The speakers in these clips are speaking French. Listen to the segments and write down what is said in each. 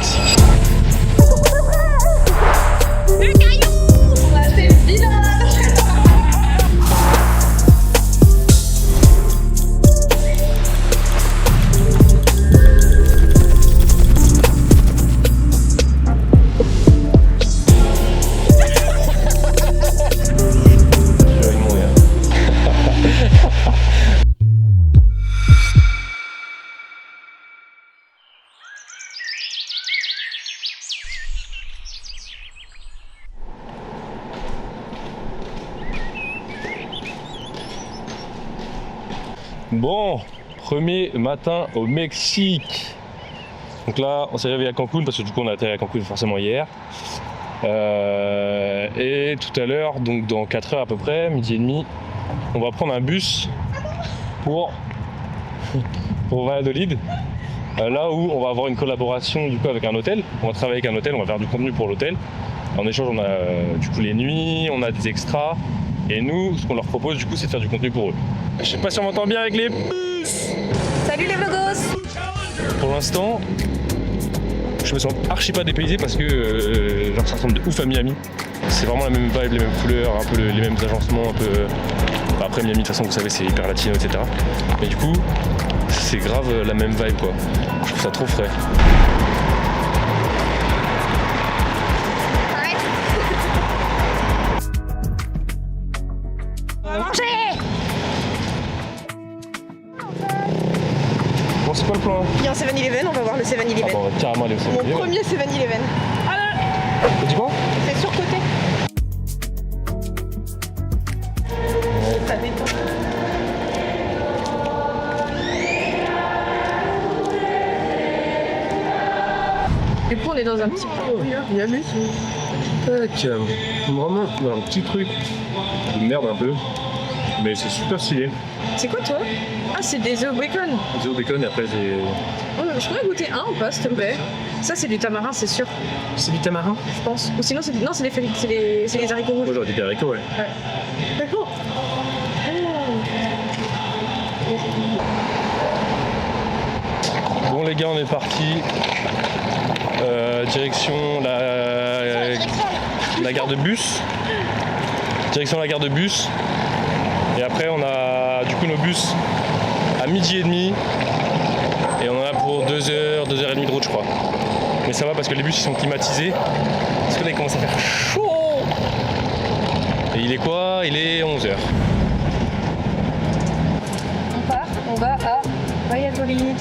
Mexique. Le caillou. On a fait vilain. Bon, premier matin au Mexique. Donc là, on s'est réveillé à Cancun parce que du coup on a atterri à Cancun forcément hier. Et tout à l'heure, donc dans 4 heures à peu près, midi et demi, on va prendre un bus pour Valladolid. Là où on va avoir une collaboration du coup avec un hôtel. On va travailler avec un hôtel, on va faire du contenu pour l'hôtel. En échange, on a du coup les nuits, on a des extras. Et nous, ce qu'on leur propose du coup, c'est de faire du contenu pour eux. Je sais pas si on m'entend bien avec les bus. Salut les vlogos. Pour l'instant, je me sens archi pas dépaysé parce que genre ça ressemble de ouf à Miami. C'est vraiment la même vibe, les mêmes couleurs, un peu les mêmes agencements, un peu. Après Miami de toute façon vous savez c'est hyper latino etc. Mais du coup c'est grave la même vibe quoi. Je trouve ça trop frais. On va manger. Bon c'est quoi le plan? Il y a un 7-Eleven, on va voir le 7-Eleven. Ah bon, on va carrément aller au 7-Eleven. Mon premier 7-Eleven. T'as dit quoi? C'est surcoté. Ça détend. Du coup, on est dans un petit peu. Miami. Tac. Vraiment un petit truc. Une merde un peu. Mais c'est super stylé. C'est quoi toi? Ah, c'est des œufs bacon. Des œufs bacon et après c'est. Je pourrais goûter un ou pas, s'il te plaît? Ça, c'est du tamarin, c'est sûr, C'est du tamarin? je pense. Ou sinon, c'est non, c'est les haricots rouges. Moi j'aurais dit des haricots ouais. D'accord. Bon les gars on est parti. Direction la gare de bus. Direction la gare de bus. Et après on a du coup nos bus à midi et demi. Et on en a pour 2 heures, 2 heures et demie de route je crois. Mais ça va parce que les bus ils sont climatisés. Parce que là il commence à faire chaud. Et il est quoi? Il est 11h. On part. On va à Valladolid.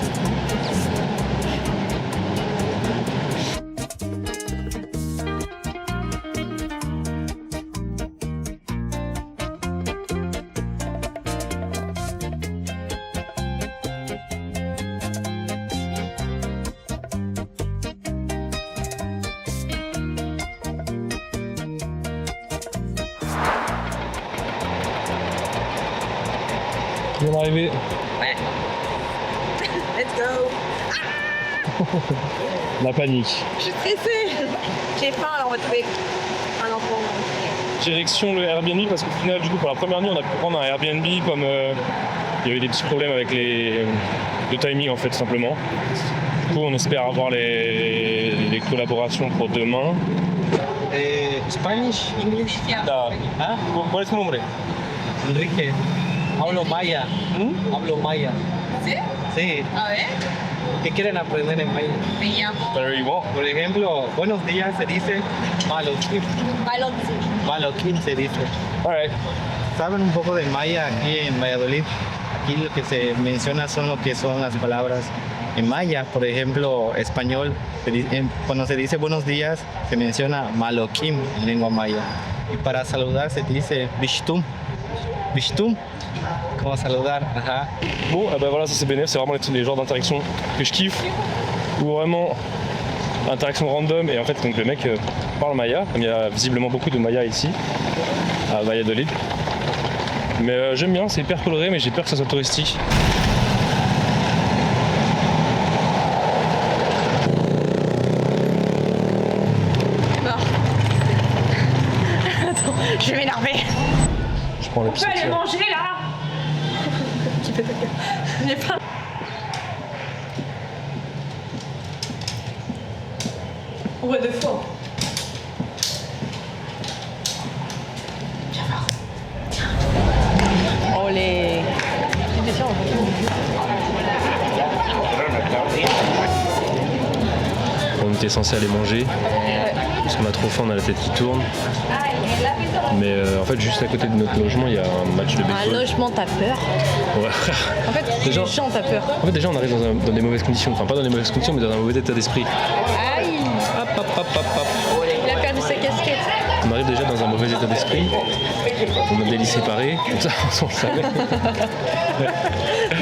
On est arrivé. Let's go. La panique. Je suis stressée. J'ai faim, alors on va trouver un enfant. Direction le Airbnb parce qu'au final du coup pour la première nuit on a pu prendre un Airbnb comme il y avait des petits problèmes avec le timing en fait tout simplement. Du coup on espère avoir les collaborations pour demain. Spanish, English. Ah, ¿Ah? ¿cuál es tu nombre? Enrique. Hablo maya. Hablo maya. ¿Sí? Sí. A ver. ¿Qué quieren aprender en maya? Me llamo Very well. Por ejemplo, buenos días se dice maloquín. Balonzi. Maloquín se dice. Alright. ¿Saben un poco de maya aquí en Valladolid? Aquí lo que se menciona son lo que son las palabras en maya. Por ejemplo, español, cuando se dice buenos días, se menciona maloquín en lengua maya. Y para saludar se dice bishtum. Bishtum, comment saludar. Aha. Bon, ben voilà, ça c'est bénéf, c'est vraiment les genres d'interaction que je kiffe. Ou vraiment interaction random et en fait donc le mec parle maya, comme il y a visiblement beaucoup de maya ici à Valladolid. Mais j'aime bien, c'est hyper coloré mais j'ai peur que ça soit touristique. Attends, je vais m'énerver. Je prends la On peut aller manger là. J'ai pas. Ouais, 2 fois. Oh les. On était censé aller manger. Parce qu'on a trop faim, on a la tête qui tourne. Mais en fait, juste à côté de notre logement, il y a un match de Un baseball. logement, t'as peur. Ouais. En fait, Déjà- les gens, t'as peur. En fait, déjà, on arrive dans des mauvaises conditions. Enfin, pas dans des mauvaises conditions, mais dans un mauvais état d'esprit. Aïe. Hop, hop, hop, hop, hop. Il a perdu sa casquette. On arrive déjà dans un mauvais état d'esprit. On a des lits séparés, comme ça, on savait.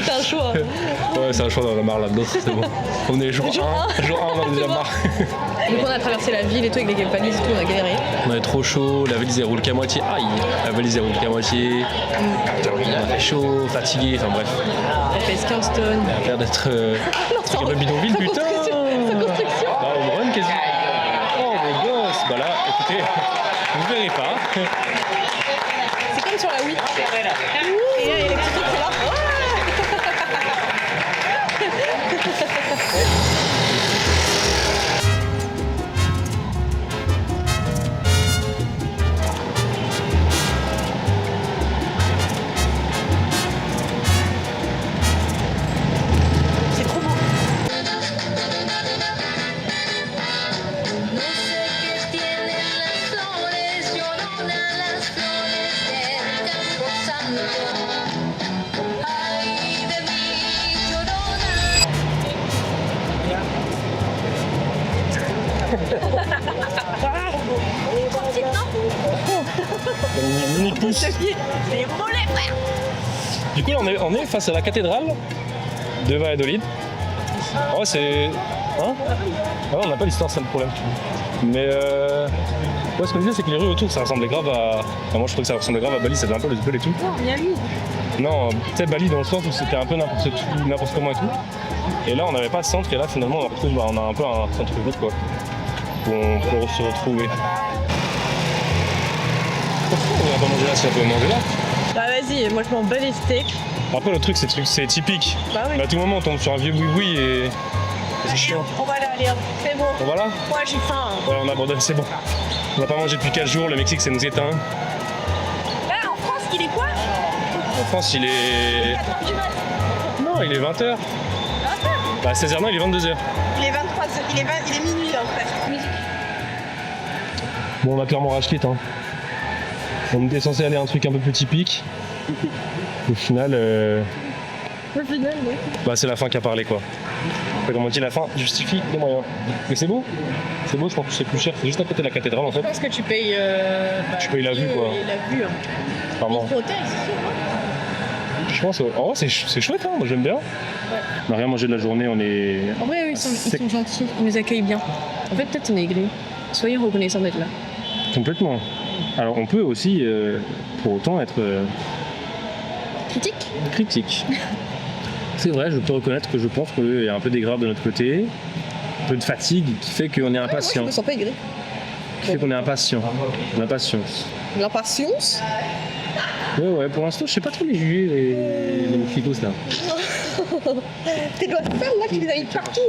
C'est un choix. Ouais, c'est un choix, on en a marre là, d'autres, c'est bon. On est jour 1, jour 1, on a déjà marre. Donc on a traversé la ville et tout avec les valises et tout, on a galéré. On est trop chaud, la valise elle roule qu'à moitié. Aïe, la valise elle roule qu'à moitié. On est chaud, fatigué, enfin bref. On pèse 15 tonnes. Ça a l'air d'être un peu bidonville, putain. Sa construction. Bah, on run quasi. Oh mon gosse, bah là, écoutez, vous verrez pas. C'est comme sur la Wii. Et là, il y a les petits trucs qui sont là. C'est trop beau. No sé qué tienen las flores, llorona las flores del campo santo. Ay de mí, llorona. Mini pouce. C'est mollet, frère. Du coup, on est face à la cathédrale de Valladolid. Oh, c'est. Hein ah non, on n'a pas l'histoire, c'est le problème. Mais ouais, ce qu'on disait, c'est que les rues autour, ça ressemblait grave à. Enfin, moi, je trouvais que ça ressemblait grave à Bali, ça faisait un peu le Zipel et tout. Non, Miami. Non, tu sais, Bali dans le sens où c'était un peu n'importe comment et tout. Et là, on n'avait pas de centre, et là, finalement, on retrouve, on a un peu un centre ville, quoi. Où on peut se retrouver. Pourquoi on va pas manger là si on peut manger là? Bah vas-y, moi je m'en bats les steaks. Après, le truc, c'est typique. Bah oui. Mais à tout moment, on tombe sur un vieux boui-boui et c'est chiant. On va aller, c'est bon. Bon, voilà. Moi j'ai faim. Ouais, on abandonne, c'est bon. On n'a pas mangé depuis 4 jours, le Mexique, ça nous éteint. Là en France, il est quoi? En France, il est. 4h du mat. Non, il est 20h. 20h. Bah, 16h, non, il est 22h. Il est 23h, il est minuit là presque. Bon, on a clairement rage quitte, hein. On était censé aller à un truc un peu plus typique. Au final, Au final, oui. bah, c'est la fin qui a parlé, quoi. Après, comme on dit, la fin justifie les moyens. Mais c'est beau. C'est beau, je pense que c'est plus cher. C'est juste à côté de la cathédrale, en fait. Je pense que tu payes. Tu payes la vue, quoi. La vue. Hein. Clairement. Hôtel, c'est sûr. Hein. Je pense, en vrai, c'est chouette, hein. Moi, j'aime bien. On n'a rien mangé de la journée, on est. En vrai, ils sont gentils, ils nous accueillent bien. En fait, peut-être on est aigris. Soyez reconnaissants d'être là. Complètement. Alors, on peut aussi, pour autant, être Critique. critique. C'est vrai, je peux reconnaître que je pense qu'il y a un peu d'aigreur de notre côté, un peu de fatigue qui fait qu'on est impatient. Moi, je me sens pas aigri. Qui fait qu'on est impatient. L'impatience. L'impatience. Ouais, pour l'instant, je sais pas trop les juger, les mojitos là. Tes doigts de fer là qui les arrivent partout.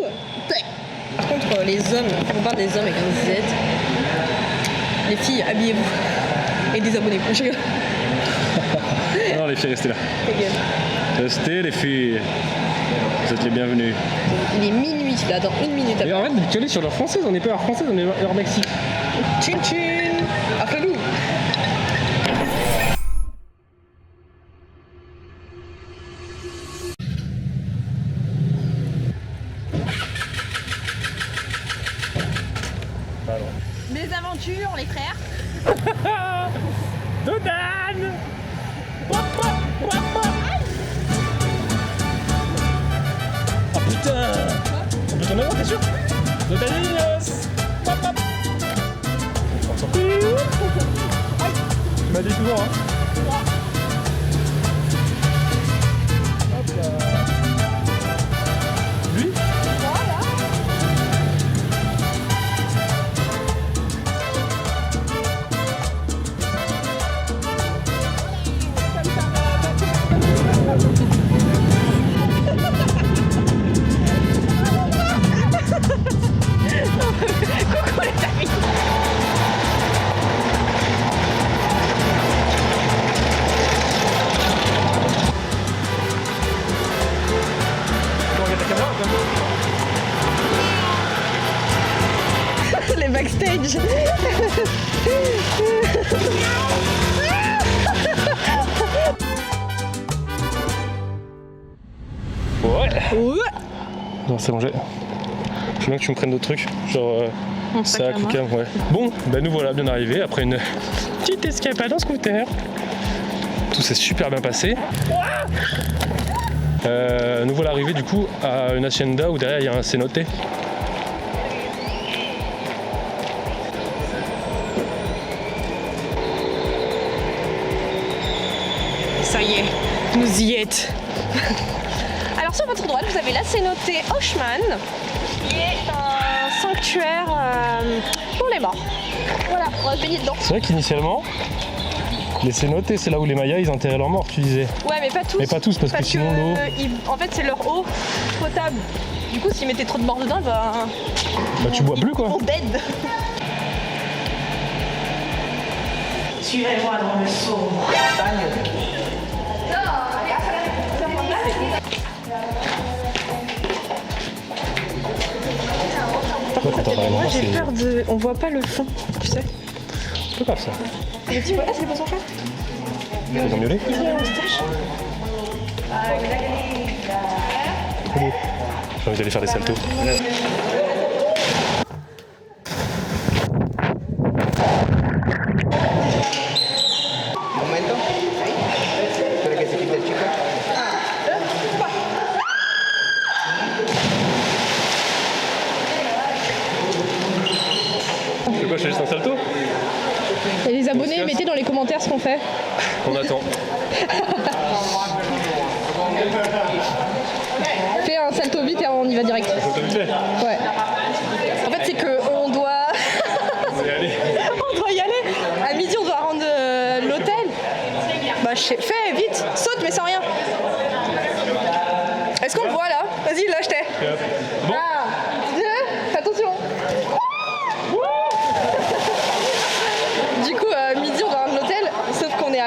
Par contre, les hommes, on parle des hommes avec un Z. Les filles, habillez-vous. Et désabonnez-vous. Je rigole. Non, les filles, restez là. Ta gueule. Restez, les filles. Vous êtes les bienvenus. Il est minuit là, dans 1 minute. Et arrête de caler sur l'heure française, on n'est pas heure française, on est heure Mexique. Tchin tchin. Après-nous. Mes aventures, les frères. Dodan. Ah putain. On peut t'en avoir, t'es sûr? Dodaninos. Tu m'as dit souvent, hein. Hop là. Lui? Coucou les cringe. Ouais. Ouais. Non, c'est bon, je veux bien que tu me prennes d'autres trucs, genre Mon sac à main. coca, ouais. Bon, bah nous voilà bien arrivés après une petite escapade en scooter. Tout s'est super bien passé. Nous voilà arrivés du coup à une hacienda où derrière il y a un cenote. Ça y est, nous y êtes. Alors sur votre droite, vous avez la cénotée Oshman, qui est un sanctuaire pour les morts. Voilà, on va se baigner dedans. C'est vrai qu'initialement, les cénotes, c'est là où les Mayas ils enterraient leurs morts, tu disais. Ouais, mais pas tous. Mais pas tous, parce que sinon l'eau- En fait, c'est leur eau potable. Du coup, s'ils mettaient trop de morts dedans, bah tu bois plus quoi. on dead. Suivez-moi dans le sombre. Ouais, quand t'as vraiment, Moi, j'ai c'est- peur de. On voit pas le fond, tu sais. C'est pas grave ça. Le petit c'est les poissons chats. Ils ont miaulé. Trop beau. J'ai envie d'aller faire des saltos. Momento. Ahí. Espera que se quite el chico. C'est quoi, je fais juste un salto? Et les abonnés, On se casse. mettez dans les commentaires ce qu'on fait. On attend. Fais un salto vite et on y va direct. Faut que tu le fais. Ouais. En fait, c'est que on doit. On va y aller. On doit y aller. À midi, on doit rendre l'hôtel. Bah, fais vite, saute, mais sans rien. Est-ce qu'on le voit là? Vas-y, lâche-t'es. Bon. 1, 2, attention. Du coup, à midi, on doit rendre l'hôtel. Sauf qu'on est à,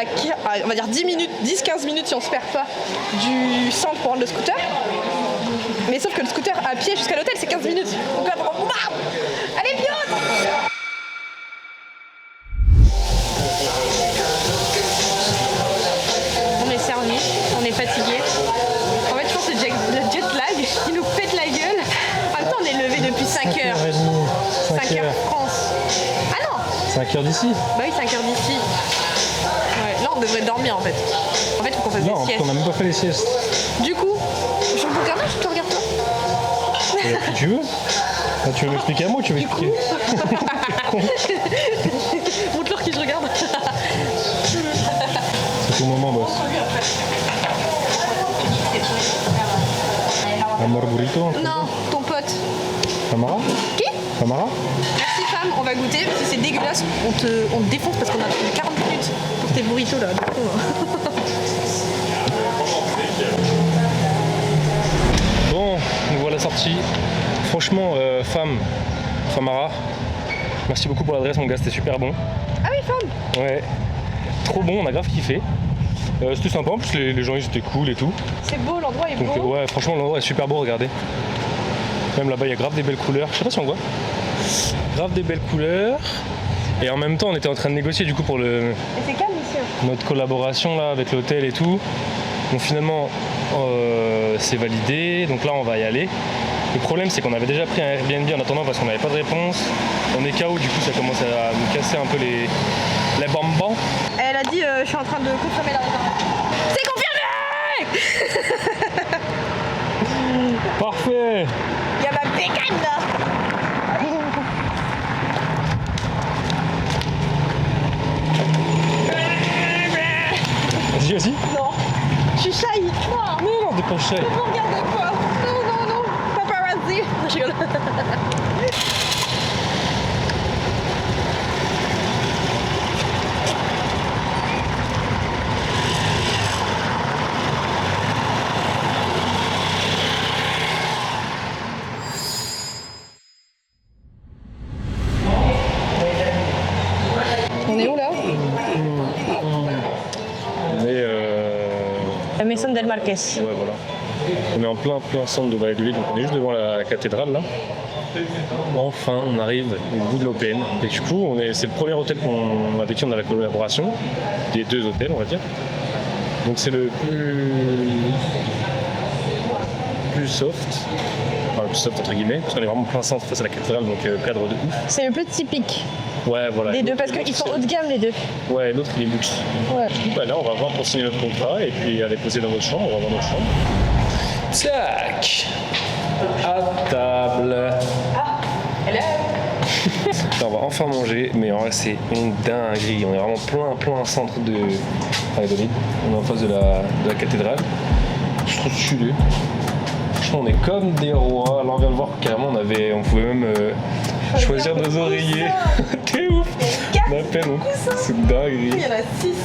on va dire 10 minutes, 10-15 minutes si on se perd pas du centre pour rendre le scooter. Mais sauf que le scooter à pied jusqu'à l'hôtel, c'est 15 minutes. Donc là, faut... Allez, vite! On est servi, on est fatigué. En fait, je pense que le jet lag, il nous pète la gueule. En même temps, on est levé depuis 5 heures. 5 heures France. Ah non! 5 heures d'ici. Bah oui, 5 heures d'ici. Ouais, là, on devrait dormir en fait. En fait, il faut qu'on fasse Non, des siestes. on n'a même pas fait les siestes. Du coup, je vous regarde, je te regarde toi. Qui tu veux? Ah, tu veux m'expliquer à moi ou tu veux expliquer? Montre-leur qui je regarde. C'est ton moment, boss. Amor burrito? Non, ton pote. Tamara? Qui? Tamara? Merci femme, on va goûter. Si c'est dégueulasse, on te défonce parce qu'on a attendu 40 minutes pour tes burritos là. Du coup, Bon, nous voilà sortis. Franchement, Famara, merci beaucoup pour l'adresse, mon gars, c'était super bon. Ah oui, femme. Ouais, trop bon, on a grave kiffé. C'était sympa, en plus les gens ils étaient cool et tout. C'est beau, l'endroit est Donc beau. ouais, franchement l'endroit est super beau, regardez. Même là-bas il y a grave des belles couleurs, je sais pas si on voit. Grave des belles couleurs. Et en même temps on était en train de négocier du coup pour Et c'est calme ici. notre collaboration là avec l'hôtel et tout. Donc finalement c'est validé, donc là on va y aller. Le problème c'est qu'on avait déjà pris un Airbnb en attendant parce qu'on n'avait pas de réponse. On est KO, du coup ça commence à nous casser un peu les bonbons. Elle a dit je suis en train de confirmer la réservation. C'est confirmé. Parfait. Il y a ma bécane là. Vas-y, vas-y. Non, je suis shy. Non, Non, non, dépêche. vous regardez quoi? Non, non, non, paparazzi. Non, je rigole. On est où là? Mais La Maison del Marqués. ouais, voilà. On est en plein centre de Valladolid, donc on est juste devant la cathédrale là. Enfin, on arrive au bout de l'Open. Et du coup, c'est le premier hôtel avec qui on a la collaboration. Des 2 hôtels, on va dire. Donc c'est le plus soft. Enfin, le plus soft entre guillemets, parce qu'on est vraiment plein centre face à la cathédrale, donc cadre de ouf. C'est le plus typique Ouais, voilà. des deux parce qu'ils sont haut de gamme les deux. Ouais, l'autre il est luxe. Ouais. Du coup, bah, là, on va voir pour signer notre contrat et puis aller poser dans notre chambre. On va voir notre chambre. Tac! À table. Hello. Là, on va enfin manger, mais en vrai, c'est une dinguerie. On est vraiment plein centre de Valladolid. On est en face de la cathédrale. Je trouve stylé. Franchement, on est comme des rois. Là, on vient de voir carrément, on pouvait même choisir nos oreillers. T'es ouf! On a peine, c'est dinguerie. Il y en a 6.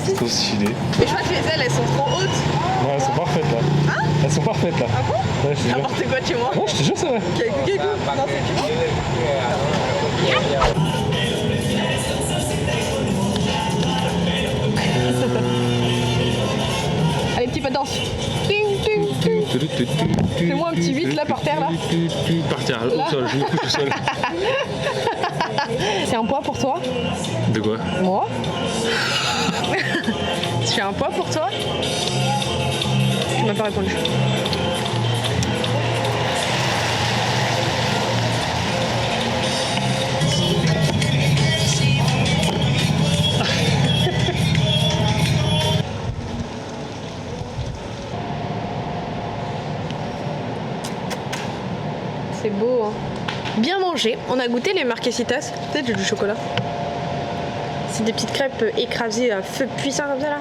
C'est trop stylé. Mais je crois que les ailes, elles sont trop hautes. Non, elles sont parfaites là. Elles sont parfaites là. Ah bon? Ouais, je te jure. N'importe quoi chez moi. Non, je te jure, c'est vrai. Non, c'est chez moi. Allez, petit pas de danse. Ting, ting, ting. Fais-moi un petit 8 là par terre là. Par terre, au sol, je me couche au sol. C'est un poids pour toi? De quoi? Moi? Tu fais un poids pour toi? Tu m'as pas répondu. C'est beau, hein. Bien mangé. On a goûté les marquesitas. Peut-être du chocolat. C'est des petites crêpes écrasées à feu puissant comme ça là.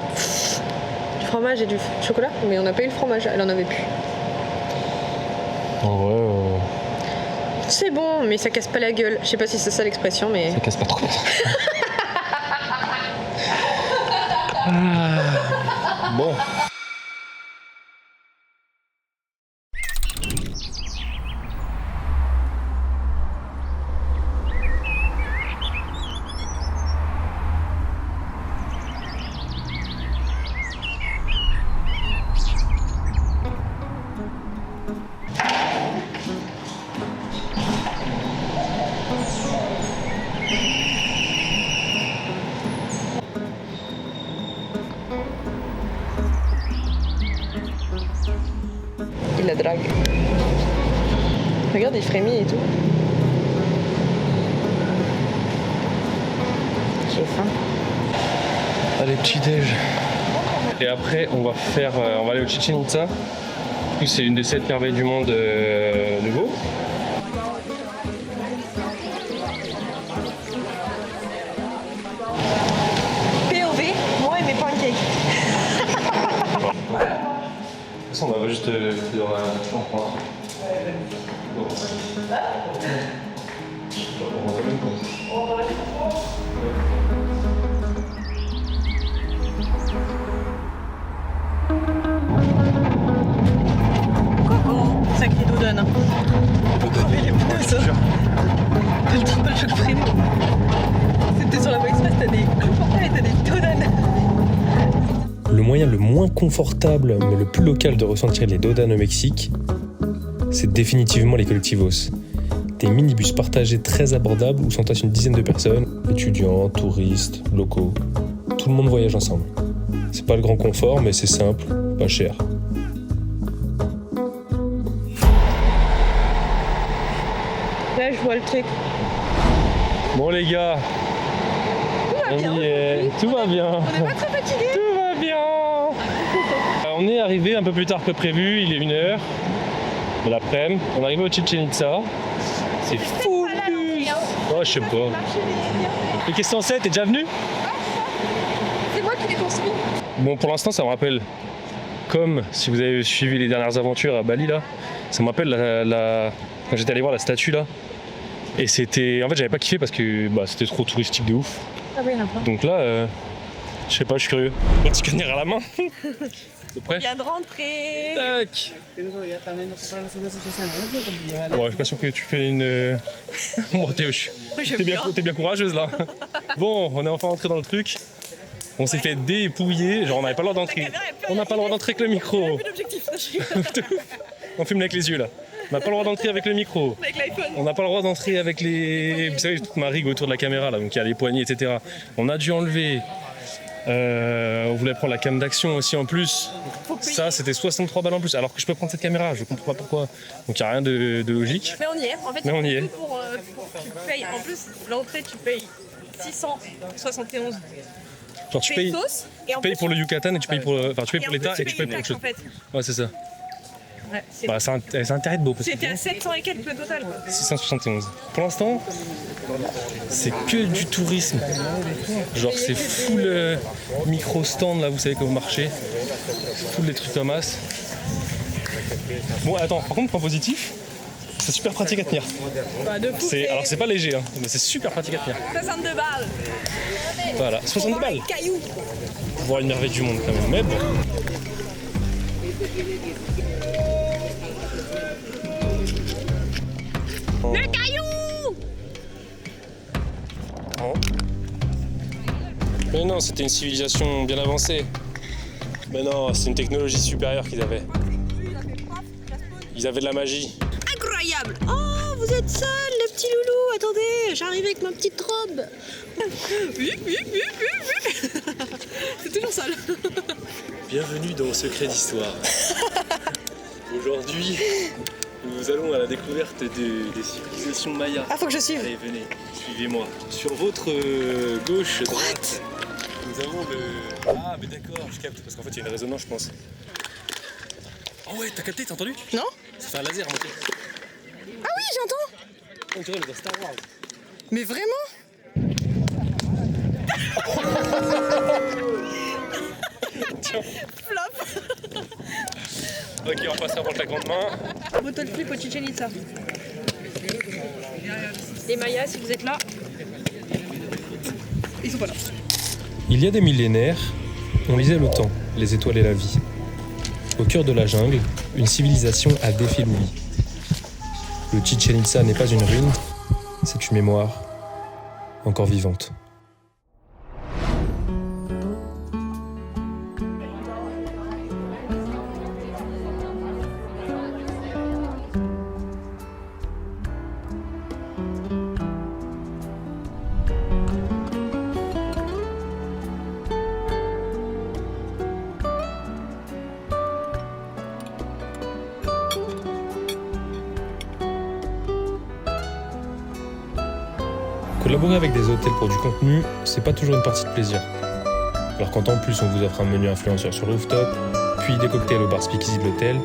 Du fromage et du chocolat. Mais on n'a pas eu le fromage, elle en avait plus. En vrai, C'est bon, mais ça casse pas la gueule. Je sais pas si c'est ça l'expression, mais. ça casse pas trop. Bon. Il la drague. Regarde, il frémit et tout. J'ai faim. Allez, petit déj. Et après, on va aller au Chichén Itzá. C'est une des 7 merveilles du monde nouveau. POV, moi et mes pancakes. De toute façon, on va juste dans la chambre. Bon. Sacré Dodon. Il est beau ça. T'as le temps de choc freiné. C'était sur la voie express, t'as des confortables et t'as des Dodon. Le moyen le moins confortable, mais le plus local de ressentir les dodanes au Mexique, c'est définitivement les collectivos. Des minibus partagés très abordables où s'entassent une dizaine de personnes, étudiants, touristes, locaux. Tout le monde voyage ensemble. C'est pas le grand confort, mais c'est simple, pas cher. Là, je vois le truc. Bon les gars, on y est, tout va bien. On est pas très fatigués. Tout va bien. On est arrivé un peu plus tard que prévu, il est 1h de l'après-midi. On est arrivé au Chichén Itzá. C'est fou le bus. Oh, je sais pas. Et qu'est-ce que c'est, t'es déjà venu? C'est moi qui l'ai construit. Bon, pour l'instant, ça me rappelle, comme si vous avez suivi les dernières aventures à Bali là, ça me rappelle quand j'étais allé voir la statue là. Et c'était. En fait, j'avais pas kiffé parce que c'était trop touristique de ouf. Ah oui, il y en a plein. Donc là, je sais pas, je suis curieux. Tu peux venir à la main. De près. Vient de rentrer. Tac. Bon, je suis pas sûr que tu fais une. Bon, t'es bien courageuse là. Bon, on est enfin entré dans le truc. On s'est fait dépouiller, genre on n'avait pas le droit d'entrer. On n'a pas le droit d'entrer avec le micro. On filme avec les yeux là. On n'a pas le droit d'entrer avec le micro. Avec l'iPhone. On n'a pas le droit d'entrer avec les... Vous savez, toute ma rigue autour de la caméra là, donc il y a les poignées, etc. On a dû enlever. On voulait prendre la cam d'action aussi en plus. Ça, c'était 63 balles en plus. Alors que je peux prendre cette caméra, je comprends pas pourquoi. Donc il n'y a rien de logique. Mais on y est. En fait, Mais on y est. tu payes. En plus, l'entrée, tu payes 671 Genre tu payes, pesos. Et en tu payes plus, pour le Yucatan et tu payes pour, enfin tu payes et pour en plus, l'État et tu payes pour une autre chose. taxe, en fait. Ouais, c'est ça. Ouais, c'est- Bah, c'est intérêt de beau parce que C'était à 700 et quelques le total. Quoi. 671. Pour l'instant, c'est que du tourisme. Genre c'est full micro-stand là, vous savez, comme marché. Full des trucs comme as. Bon, attends, par contre, point positif, c'est super pratique à tenir. Bah, de fou. Alors c'est pas léger, hein, mais c'est super pratique à tenir. 62 balles. Voilà, 62 balles. Cailloux. Pour voir une merveille du monde quand même. Mais bon. Le caillou. Oh. Mais non, c'était une civilisation bien avancée. Mais non, c'est une technologie supérieure qu'ils avaient. Ils avaient de la magie. Incroyable. Oh, vous êtes seul, le petit loulou. Attendez, j'arrive avec ma petite robe. Oui. C'est toujours seul. Bienvenue dans Secret d'Histoire. Aujourd'hui, nous allons à la découverte des civilisations mayas. Ah, faut que je suive. Allez, venez, suivez-moi. Sur votre gauche, droite, nous avons le... Ah, mais d'accord, je capte, parce qu'en fait, il y a une résonance, je pense. Oh ouais, t'as capté, t'as entendu? Non? Ça fait un laser à monter. Ah oui, j'entends. On dirait dans Star Wars. Mais vraiment? Tiens. Flop. Ok, on passera pour la grande main. Bottle flip au Chichen Itza. Les Mayas, si vous êtes là, ils sont pas là. Il y a des millénaires, on lisait le temps, les étoiles et la vie. Au cœur de la jungle, une civilisation a défié l'oubli. Le Chichen Itza n'est pas une ruine, c'est une mémoire encore vivante. Collaborer avec des hôtels pour du contenu, c'est pas toujours une partie de plaisir. Alors quand en plus on vous offre un menu influenceur sur le rooftop, puis des cocktails au bar Speakeasy de l'hôtel,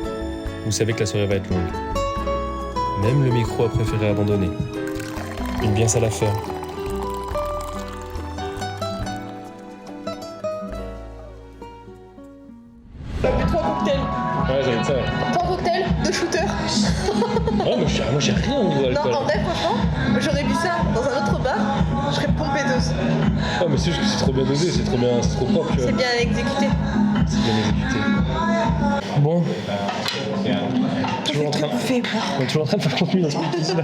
vous savez que la soirée va être longue. Même le micro a préféré abandonner. Une bien sale affaire. T'as bu 3 cocktails. Ouais, j'avais ça. 3 cocktails, 2 shooters. Oh, moi j'ai rien au niveau Non, alcool. en vrai, franchement, j'aurais bu ça dans un autre bar, je serais pompéteuse. Ah, mais c'est juste que c'est trop bien dosé, c'est trop propre, tu vois. C'est bien exécuté. C'est bien exécuté. Bon. Toujours en train... On est toujours en train de faire le contenu dans ce podcast là.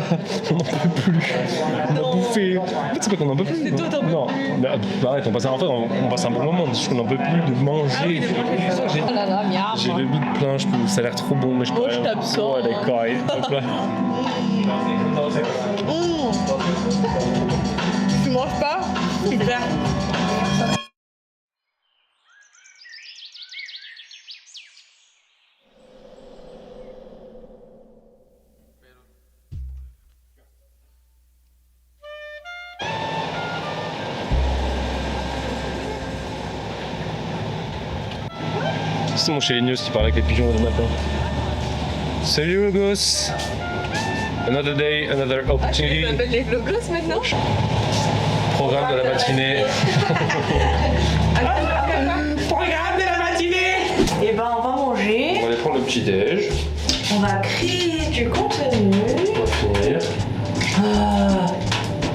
On n'en peut plus. On a bouffé. En fait, c'est pas qu'on n'en peut plus. toi, t'en peux Non. Mais arrête, on passe un bon moment. C'est juste qu'on n'en peut plus de manger. Oh là là, miam. J'ai le bide plein, ça a l'air trop bon, mais je peux Moi, je rien. t'absors. Ouais, d'accord. Allez, hop là. Tu manges pas? Super. C'est mon chez Lignos qui parle avec les pigeons le matin. Salut Logos. Another day, another opportunity. appelles les logos maintenant? Programme de la matinée. Programme de la matinée. Et ben on va manger, On va aller prendre le petit déj. on va créer du contenu. On va finir.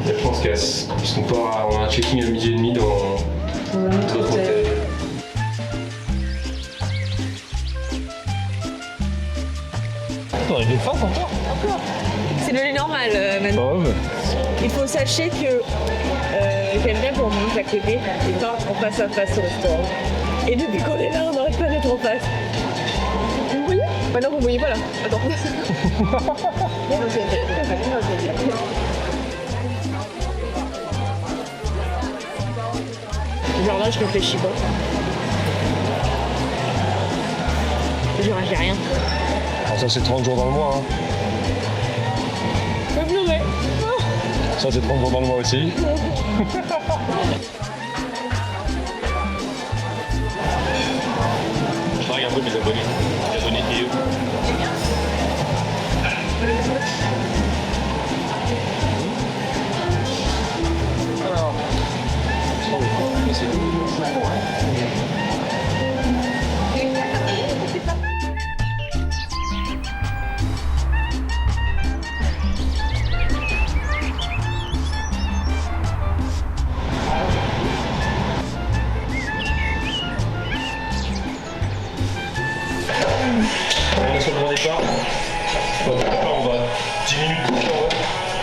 Et après on se casse. Puisqu'on part, on a un check-in à 12h30 dans notre hôtel. On a des fentes encore. C'est le lait normal maintenant. Oh, ouais. Il faut sachez que j'aime bien qu'on mange à côté et pas en face à face au restaurant. Et depuis qu'on est là, on n'arrête pas d'être en face. Vous voyez? Bah non, vous voyez pas là. Attends. Genre là, je réfléchis pas. Genre, j'ai rien. Alors ça c'est 30 jours dans le mois. Hein. Je vais pleurer. Ça c'est 30 jours dans le mois aussi. Je drague un peu mes abonnés. Les abonnés et eux. Alors. On est sur le grand départ. On va 10 minutes de temps.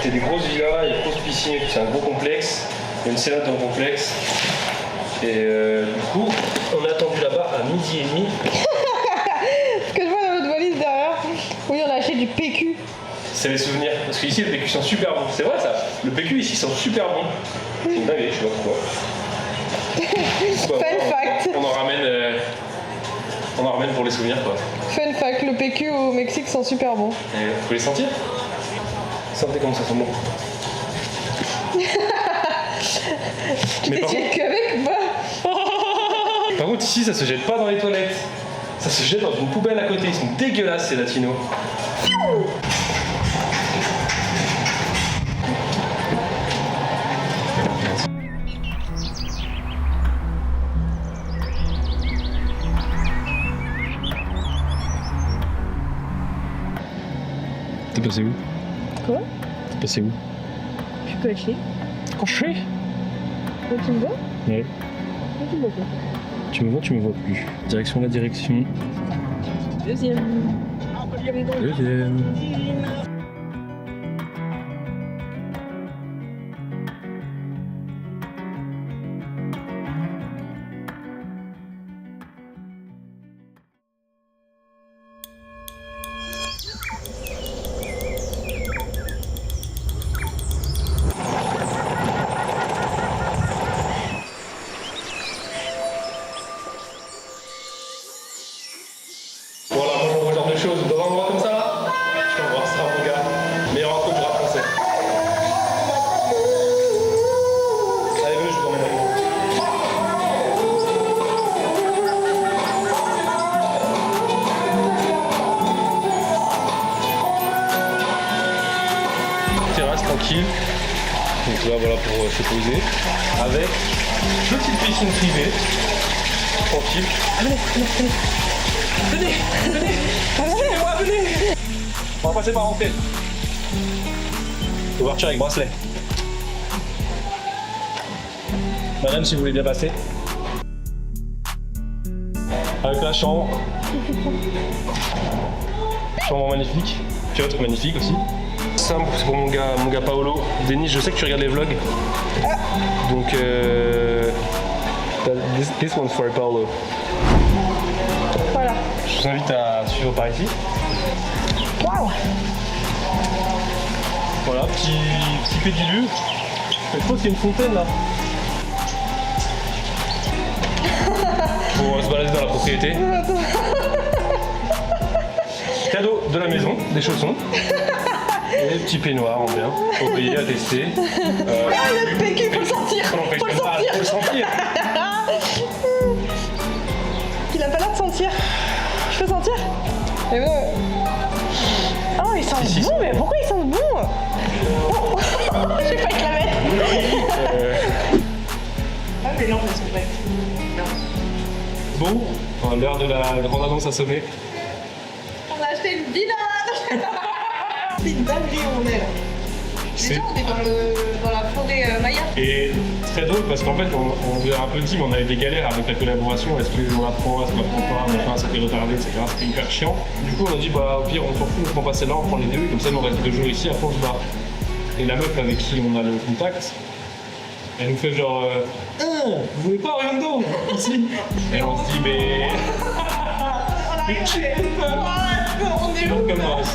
C'est des grosses villas, il y a une grosse piscine, c'est un gros complexe. Il y a une scénade dans le complexe. Et du coup, on a attendu là-bas à 12h30. Ce que je vois dans notre valise derrière, oui, on a acheté du PQ. C'est les souvenirs. Parce qu'ici, le PQ sent super bon. C'est vrai ça. Le PQ ici sent super bon. C'est une dinguerie, je sais pas pourquoi. Fun fact. On en ramène pour les souvenirs quoi. Fun fact, le PQ au Mexique sent super bon. Et vous pouvez les sentir? Sentez comment ça sent bon. Mais par T'es qu'avec moi. Par contre, ici, ça se jette pas dans les toilettes. Ça se jette dans une poubelle à côté. Ils sont dégueulasses, ces latinos. T'es passé où? Quoi? T'es passé où? Je suis cachée. Couché? Où tu me vois? Ouais. Où tu me vois pas? Tu me vois plus. Direction la direction. Deuxième. Deuxième. Voilà, moi j'envoie ce genre de choses dans un endroit comme ça là. Je t'envoie ça mon gars. Meilleur intro du rap français. Allez venez, je vous emmène avec moi. Terrasse tranquille. Donc là voilà pour se poser. Avec petite piscine privée. Tranquille. On va passer par rentrer. Ouverture avec bracelet. Madame, si vous voulez bien passer. Avec la chambre. Chambre magnifique. Piotr magnifique aussi. Ça, c'est pour mon gars Paolo. Denis, je sais que tu regardes les vlogs. Donc, this one's for Paolo. Voilà. Je vous invite à suivre par ici. Waouh. Voilà, petit pédiluve. Je pense qu'il y a une fontaine là. Pour se balader dans la propriété. Cadeau de la maison, des chaussons. Et petit peignoir en bien. Faut payer à tester. Ah, le PQ, faut le sentir. Faut le sentir. Faut le sentir. Il a pas l'air de sentir. Je peux sentir? Mais ouais. Oh, il sent Si, bon, mais pourquoi il sent bon? Oh. Je sais pas avec la mettre. Ah, mais non, elles sont prêtes. Bon, l'heure de la grande annonce a sonné. On a acheté une villa. C'est une dinguerie où on est là. Déjà, on est dans la forêt Maya. Et très drôle parce qu'en fait on faisait un peu le team, on avait des galères avec la collaboration, est-ce qu'on apprend, est-ce qu'on apprend pas, machin, ça fait retardé, etc. C'était hyper chiant. Du coup on a dit bah au pire on s'en fout, on prend pas celle-là, on prend les deux, comme ça nous on reste 2 jours ici, après on se barre. Et la meuf avec qui on a le contact, elle nous fait genre vous voulez pas Orlando ici? Et on se dit mais. On est où? On commence.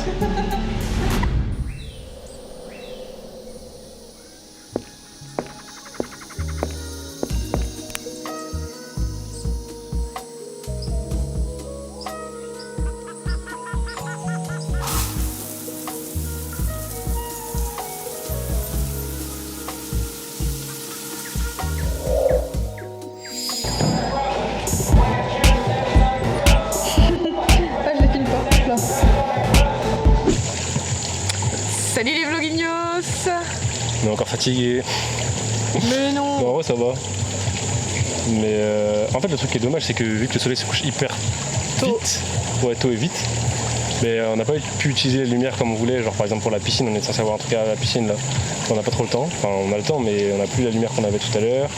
Ah, je les filme pas. Là. Salut les vlogignos. On est encore fatigué. Mais non. Non, en vrai, ça va. Mais en fait, le truc qui est dommage, c'est que vu que le soleil se couche hyper vite, ouais, tôt et vite, mais on n'a pas pu utiliser les lumières comme on voulait. Genre, par exemple, pour la piscine, on est censé avoir un truc à la piscine là. On n'a pas trop le temps. Enfin, on a le temps, mais on n'a plus la lumière qu'on avait tout à l'heure.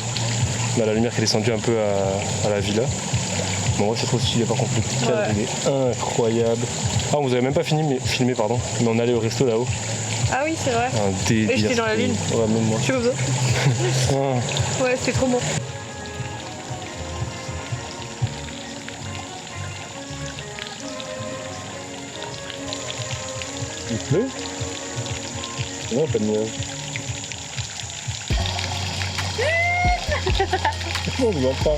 On a la lumière qui est descendue un peu à la villa. Bon, ouais, c'est trop stylé, par contre, le petit cadre, il est incroyable. Ah, on vous avait même pas filmé, pardon, mais on allait au resto là-haut. Ah oui, c'est vrai. Un délire. Et j'étais dans la lune. Ouais, même moi. Je suis comme ça. Ah. Ouais, c'était trop bon. Il pleut? Non, pas de nuage. On ne voit pas.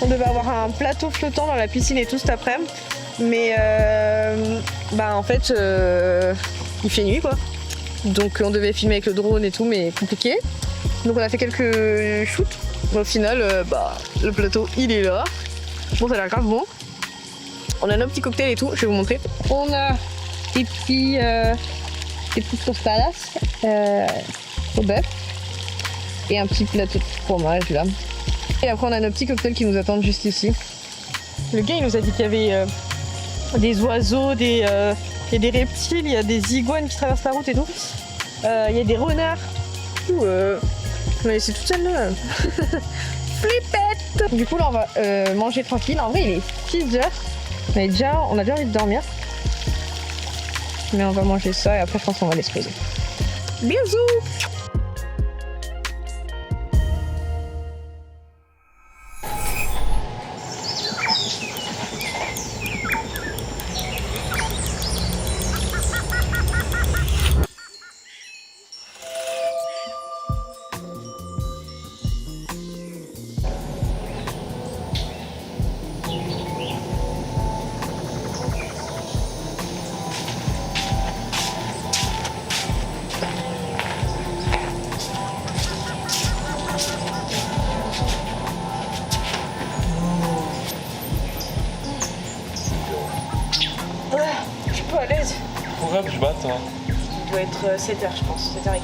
On devait avoir un plateau flottant dans la piscine et tout cet après-midi. Mais bah en fait, il fait nuit quoi. Donc on devait filmer avec le drone et tout, mais compliqué. Donc on a fait quelques shoots. Au final, bah, le plateau il est là. Bon, ça a l'air grave bon. On a nos petits cocktails et tout, je vais vous montrer. On a des petites tostadas au bœuf et un petit plateau de fromage là. Et après on a nos petits cocktails qui nous attendent juste ici. Le gars il nous a dit qu'il y avait des oiseaux, il y a des reptiles, il y a des iguanes qui traversent la route et tout. Il y a des renards. On a laissé toute seule là. Flippette. Du coup là on va manger tranquille. En vrai il est 6h. On a déjà envie de dormir. Mais on va manger ça et après je pense qu'on va aller se poser. Bisous. Je suis pas à l'aise. Programme du matin. Il doit être 7h je pense, 7h15.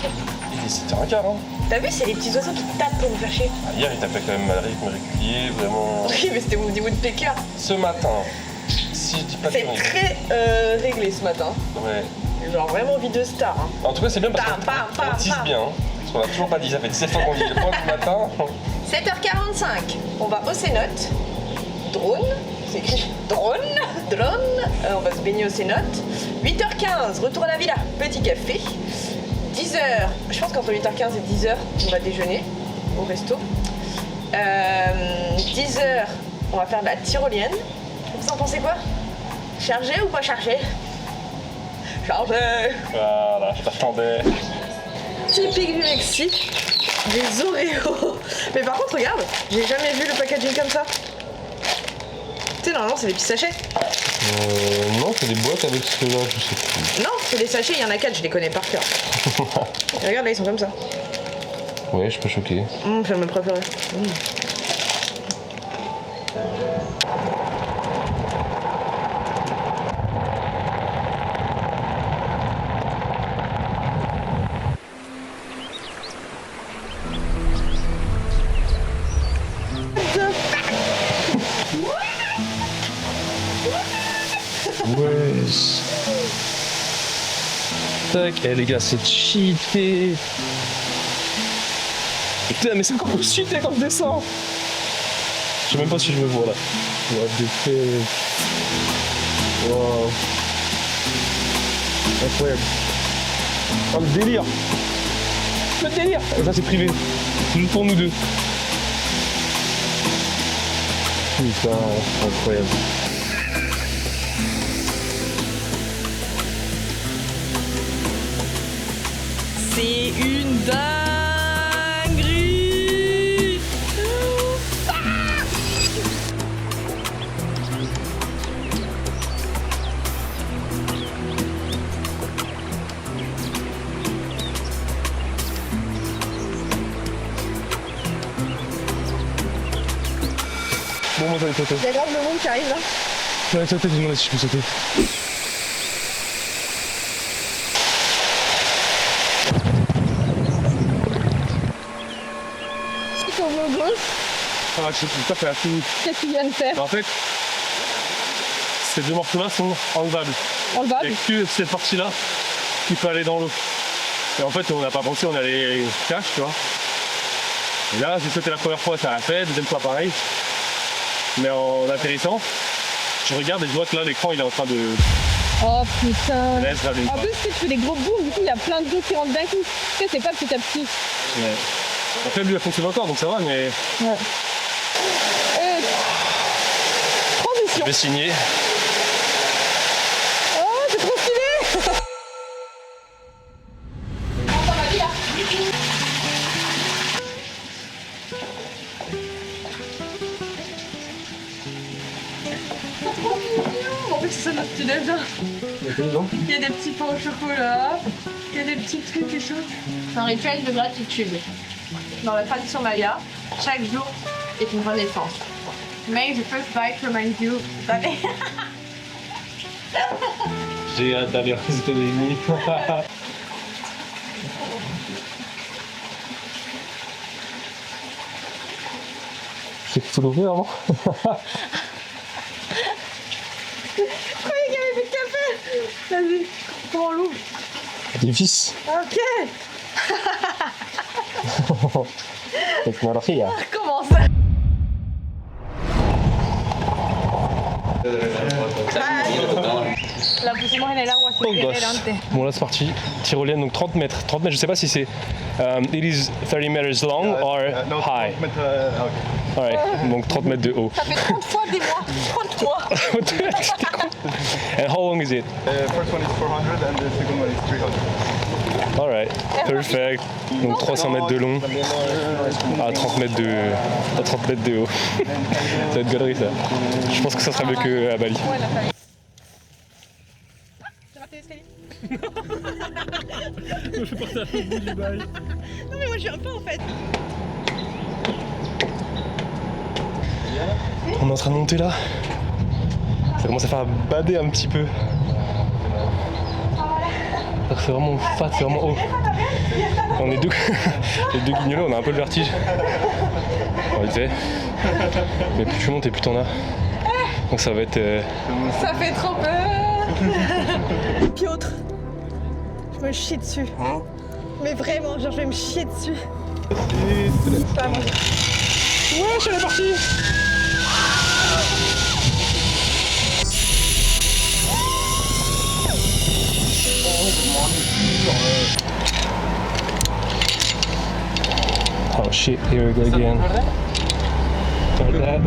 Il est 7h15, hein. T'as vu, c'est les petits oiseaux qui tapent pour me faire chier. Ah, hier, il tapait quand même à rythme régulier, vraiment. Oui, mais c'était des woodpeckers. Ce matin, si je dis pas de C'est conneries. très réglé ce matin. Ouais. Genre vraiment vie de star. Hein. En tout cas, c'est bien parce Pam, pam, qu'on pam, tisse pam. bien. Hein. Parce qu'on a toujours pas dit, ça fait 17 fois qu'on dit le point du matin. 7h45, on va au cénote. Drone, c'est écrit drone. On va se baigner au cénote. 8h15, retour à la villa, petit café. 10h, je pense qu'entre 8h15 et 10h, on va déjeuner au resto. 10h, on va faire de la tyrolienne. Vous en pensez quoi? Chargé ou pas chargé? Chargé. Voilà, je t'attendais. Typique du Mexique, des Oreos. Mais par contre, regarde, j'ai jamais vu le packaging comme ça. Tu sais, normalement, c'est des petits sachets. Non, c'est des boîtes avec ceux-là, je sais plus. Non, c'est des sachets, il y en a 4, je les connais par cœur. Et regarde, là, ils sont comme ça. Ouais, je suis pas choqué. C'est mes préférés. Ouais. Tac, eh les gars, c'est cheaté. Putain, mais c'est encore plus cheaté quand je descends. Je sais même pas si je me vois là. What the fuck. Wow. Incroyable. Oh, le délire. Le délire. Ça, c'est privé. C'est juste pour nous deux. Putain, incroyable. C'est une dinguerie. Bon, moi j'allais sauter. Il y a grave le monde qui arrive là. J'allais sauter, j'ai demandé si je peux sauter. Ils sont au gauche. Ah, je sais pas, fait la fini. Qu'est-ce qu'ils viennent faire? En fait, ces deux morceaux-là sont enlevables. On le bat. Il n'y a que cette partie-là qui peut aller dans l'eau. Et en fait, on n'a pas pensé, on allait cash, tu vois. Et là, j'ai sauté la première fois, ça l'a fait, deuxième fois pareil. Mais en atterrissant, je regarde et je vois que là, l'écran, il est en train de... Oh putain. Laisse, rallume En pas. plus, tu fais des gros booms, du coup, il y a plein de d'eau qui rentrent d'un coup. Tu sais, c'est pas petit à petit. Ouais. Après, lui, elle fonctionne encore, donc ça va, mais Ouais. je vais signer. Oh, c'est trop stylé. En fait, c'est ça notre petit déj. Il y a des petits pains au chocolat, il y a des petits trucs et tout. C'est un rituel de gratitude. Dans la tradition maya, chaque jour est une renaissance. May the first bite remind you that... J'ai hâte d'aller aux États-Unis. C'est qu'il faut l'ouvrir avant. Il y avait du café. Vas-y, comment on l'ouvre? Des vis. Ok. Tecnología. Comment ça? La pusimos en el agua así Oh que gosh. adelante. Bon là c'est parti, tyrolienne donc 30 mètres. 30 mètres, je sais pas si c'est it is 30 meters long or high. Alright, donc 30 mètres de haut. Ça fait 30 fois des mois. 30 mois. And how long is it? First one is 400 and the second one is 300. Alright, perfect. Donc 300 mètres de long à 30 mètres de, à 30 mètres de haut. Ça va être galerie ça. Je pense que ça sera mieux qu'à Bali. Ouais, la taille. J'ai raté l'escalier. Non mais moi je viens pas en fait. On est en train de monter là. Ça commence à faire bader un petit peu. C'est vraiment fat, c'est vraiment haut. On est deux, les deux guignols, on a un peu le vertige. En réalité. Mais plus tu montes et plus t'en as. Donc ça va être... Ça fait trop peur. Piotr, je me chie dessus. Mais vraiment, genre je vais me chier dessus. Pas manger. Ouais, je suis parti. Oh shit, here we go again. Like that.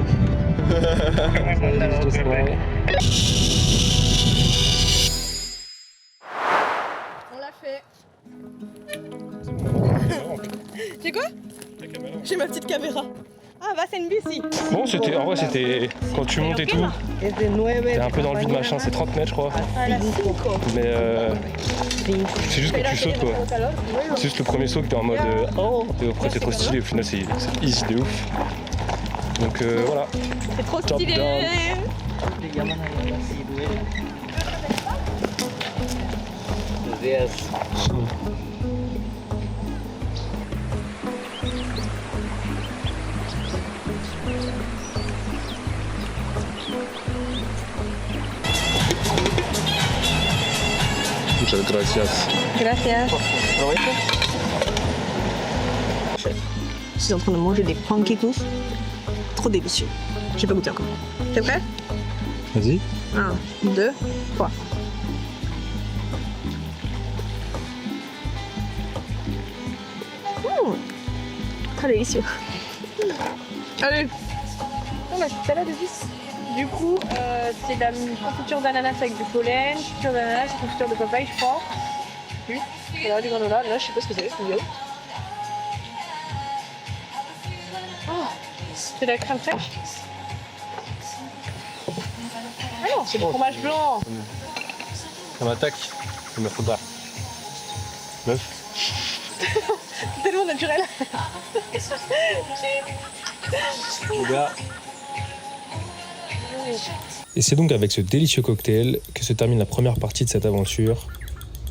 Just right. On l'a fait. J'ai quoi? J'ai ma petite caméra. Ah bah c'est une bici. Bon, c'était, en vrai, c'était quand tu montes et tout. T'es un peu dans le vide machin, c'est 30 mètres, je crois. Mais c'est juste quand tu sautes, quoi. C'est juste le premier saut que t'es en mode oh, et après c'est trop stylé. Au final, c'est easy de ouf. Donc voilà. C'est trop Top stylé. down. Muchas gracias. Gracias. Je suis en train de manger des pancakes. Trop délicieux. J'ai pas goûté encore. T'es prêt? Vas-y. 1, 2, 3. Très délicieux. Allez. la salade de vis. Du coup, c'est de la confiture d'ananas avec du pollen, confiture d'ananas, confiture de papaye, je crois. Oui. Voilà, du granola. Là, je sais pas ce que c'est yaourt. Oh, c'est de la crème fraîche. Ah non, c'est du fromage blanc. Ça m'attaque. Il me faudra. Meuf. C'est tellement naturel. Et c'est donc avec ce délicieux cocktail que se termine la première partie de cette aventure,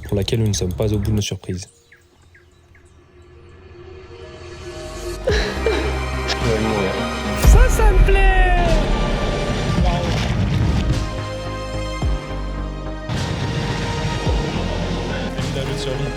pour laquelle nous ne sommes pas au bout de nos surprises. Ça me plaît. Évidemment, survie.